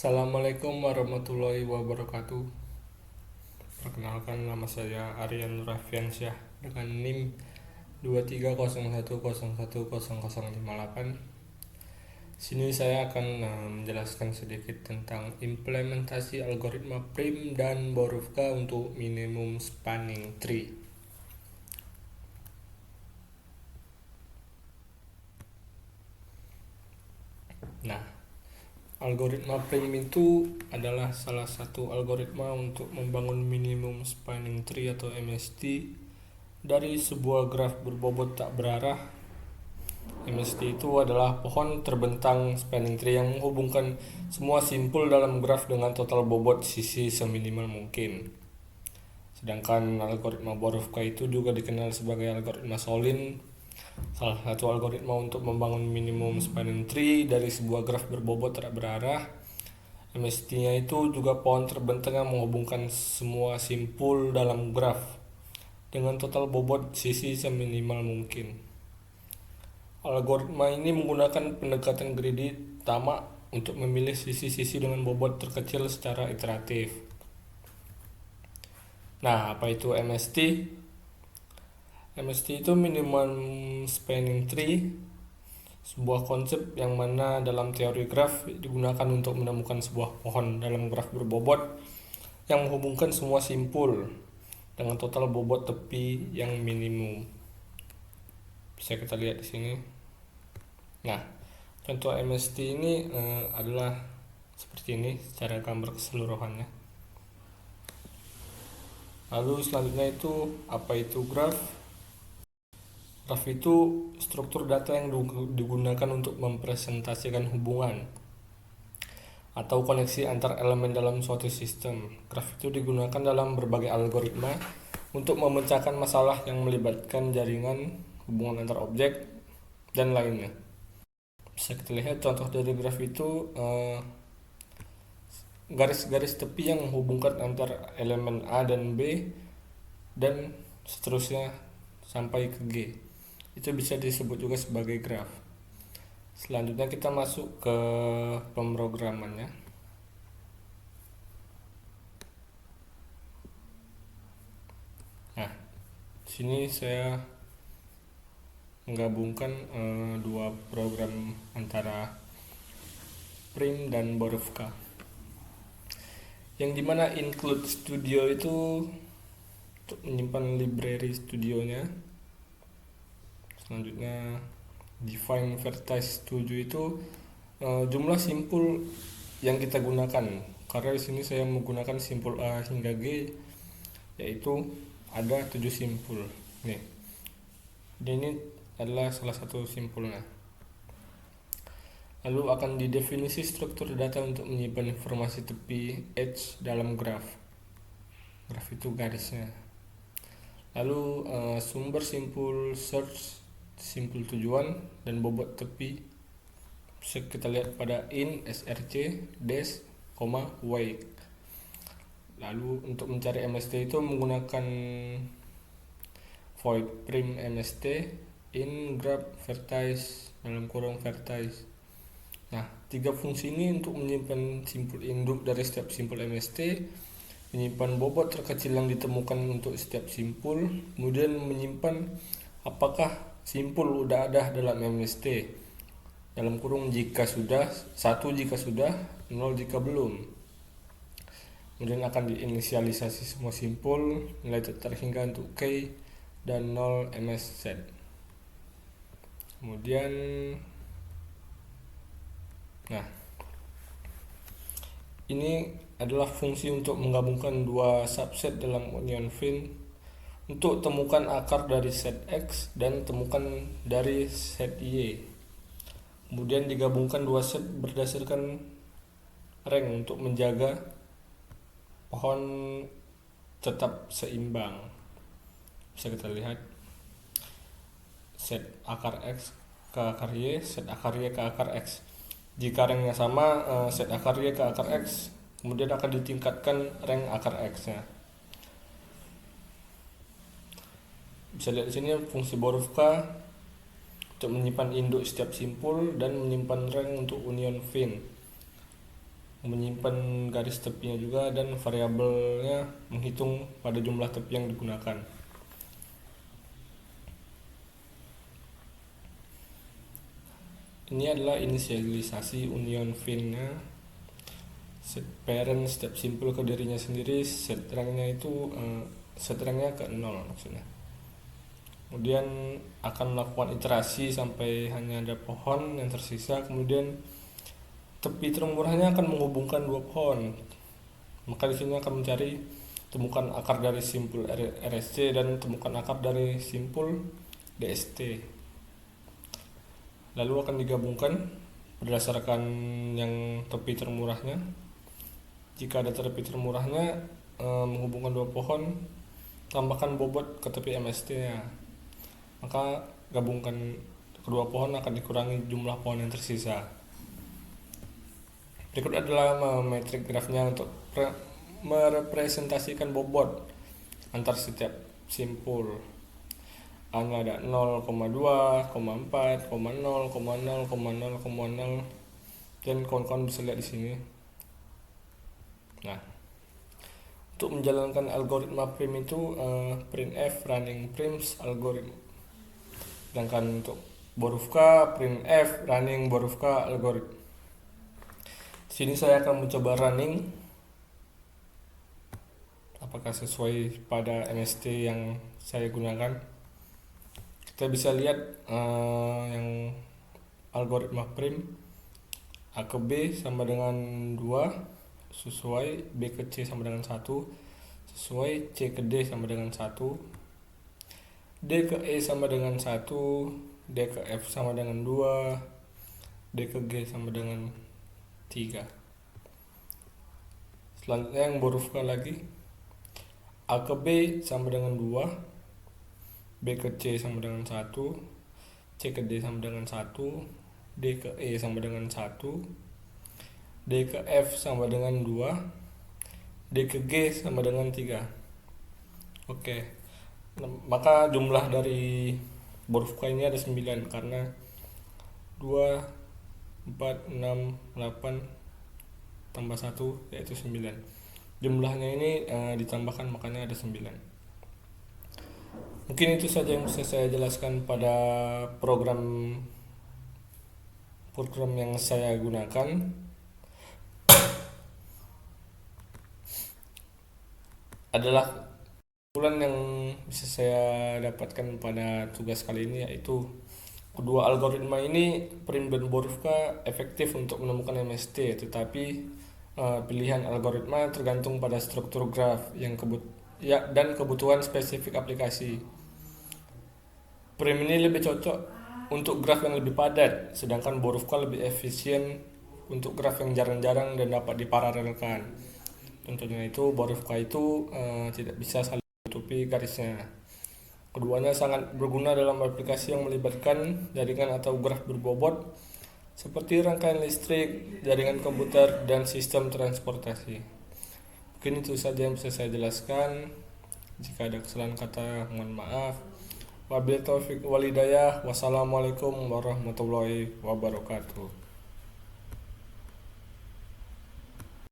Assalamualaikum warahmatullahi wabarakatuh. Perkenalkan, nama saya Aryan Nurafiansyah dengan NIM 2301010058. Sini saya akan menjelaskan sedikit tentang implementasi algoritma Prim dan Borufka untuk minimum spanning tree. Nah, algoritma Prim itu adalah salah satu algoritma untuk membangun minimum spanning tree atau MST dari sebuah graf berbobot tak berarah. MST itu adalah pohon terbentang spanning tree yang menghubungkan semua simpul dalam graf dengan total bobot sisi seminimal mungkin. Sedangkan algoritma Borufka itu juga dikenal sebagai algoritma Solin, salah satu algoritma untuk membangun minimum spanning tree dari sebuah graf berbobot tak berarah. MST-nya itu juga pohon terbentang yang menghubungkan semua simpul dalam graf dengan total bobot sisi seminimal mungkin. Algoritma ini menggunakan pendekatan greedy tamak untuk memilih sisi-sisi dengan bobot terkecil secara iteratif. Nah, apa itu MST? MST itu minimum spanning tree, sebuah konsep yang mana dalam teori graf digunakan untuk menemukan sebuah pohon dalam graf berbobot yang menghubungkan semua simpul dengan total bobot tepi yang minimum. Bisa kita lihat di sini. Nah, contoh MST ini adalah seperti ini secara gambar keseluruhannya. Lalu selanjutnya itu apa itu graf? Graf itu struktur data yang digunakan untuk mempresentasikan hubungan atau koneksi antar elemen dalam suatu sistem. Graf itu digunakan dalam berbagai algoritma untuk memecahkan masalah yang melibatkan jaringan, hubungan antar objek, dan lainnya. Bisa kita lihat contoh dari graf itu garis-garis tepi yang menghubungkan antar elemen A dan B dan seterusnya sampai ke G. Itu bisa disebut juga sebagai graf. Selanjutnya kita masuk ke pemrogramannya. Nah, sini saya menggabungkan dua program antara Prim dan Borufka, yang dimana include studio itu untuk menyimpan library studionya. Selanjutnya define vertex 7 itu jumlah simpul yang kita gunakan, karena di sini saya menggunakan simpul A hingga G, yaitu ada 7 simpul nih. Ini adalah salah satu simpulnya. Lalu akan didefinisi struktur data untuk menyimpan informasi tepi edge dalam graf. Graf itu garisnya. Lalu sumber simpul search, simpul tujuan, dan bobot tepi bisa kita lihat pada in src dash, y. Lalu untuk mencari MST itu menggunakan void prim MST in graph vertex dalam kurung vertex. Nah, tiga fungsi ini untuk menyimpan simpul induk dari setiap simpul MST, menyimpan bobot terkecil yang ditemukan untuk setiap simpul, kemudian menyimpan apakah simpul udah ada dalam MST dalam kurung jika sudah, 1 jika sudah, 0 jika belum. Kemudian akan diinisialisasi semua simpul, nilai terhingga untuk K dan 0 MSZ. Kemudian ini adalah fungsi untuk menggabungkan dua subset dalam union fin untuk temukan akar dari set X dan temukan dari set Y. Kemudian digabungkan dua set berdasarkan rank untuk menjaga pohon tetap seimbang. Bisa kita lihat set akar X ke akar Y, set akar Y ke akar X. Jika ranknya sama, set akar Y ke akar X, kemudian akan ditingkatkan rank akar X-nya. Bisa lihat di sini fungsi Borufka untuk menyimpan induk setiap simpul dan menyimpan rank untuk union fin. menyimpan garis tepinya juga, dan variabelnya menghitung pada jumlah tepi yang digunakan. Ini adalah inisialisasi union fin-nya. Set parent step simple ke dirinya sendiri, set rank-nya itu set rank-nya ke 0 maksudnya. Kemudian akan melakukan iterasi sampai hanya ada pohon yang tersisa. Kemudian tepi termurahnya akan menghubungkan dua pohon. Maka di sini akan mencari temukan akar dari simpul RSC dan temukan akar dari simpul DST. Lalu akan digabungkan berdasarkan yang tepi termurahnya. Jika ada tepi termurahnya menghubungkan dua pohon, tambahkan bobot ke tepi MST-nya. Maka gabungkan kedua pohon akan dikurangi jumlah pohon yang tersisa. Berikut adalah metrik grafnya untuk merepresentasikan bobot antar setiap simpul. A-nya ada 0,2, 4, 0,0, 0,0, 0,0, dan kawan-kawan bisa lihat di sini. Nah, untuk menjalankan algoritma prim itu printf running prims algoritma. Sedangkan untuk Borufka printf running Borufka algoritma. Sini saya akan mencoba running apakah sesuai pada MST yang saya gunakan. Kita bisa lihat yang algoritma prim A ke B sama dengan 2 sesuai, B ke C sama dengan 1 sesuai, C ke D sama dengan 1, D ke E sama dengan 1, D ke F sama dengan 2, D ke G sama dengan 3. Selanjutnya yang Borufka lagi, A ke B sama dengan 2, B ke C sama dengan 1, C ke D sama dengan 1, D ke E sama dengan 1, D ke F sama dengan 2, D ke G sama dengan 3. Oke. Nah, maka jumlah dari Borufka ini ada 9 karena 2, 4, 6, 8 tambah 1 yaitu 9. Jumlahnya ini ditambahkan makanya ada 9. Mungkin itu saja yang bisa saya jelaskan pada program yang saya gunakan. Adalah kesimpulan yang bisa saya dapatkan pada tugas kali ini, yaitu kedua algoritma ini prim dan Borufka efektif untuk menemukan MST, tetapi pilihan algoritma tergantung pada struktur graf yang dan kebutuhan spesifik aplikasi. Prim ini lebih cocok untuk graf yang lebih padat, sedangkan Borufka lebih efisien untuk graf yang jarang-jarang dan dapat diparalelkan. Contohnya itu Borufka itu tidak bisa saling menutupi garisnya. Keduanya sangat berguna dalam aplikasi yang melibatkan jaringan atau graf berbobot seperti rangkaian listrik, jaringan komputer, dan sistem transportasi. Mungkin itu saja yang bisa saya jelaskan. Jika ada kesalahan kata, mohon maaf. Wabillahi taufiq wal hidayah. Wassalamualaikum warahmatullahi wabarakatuh.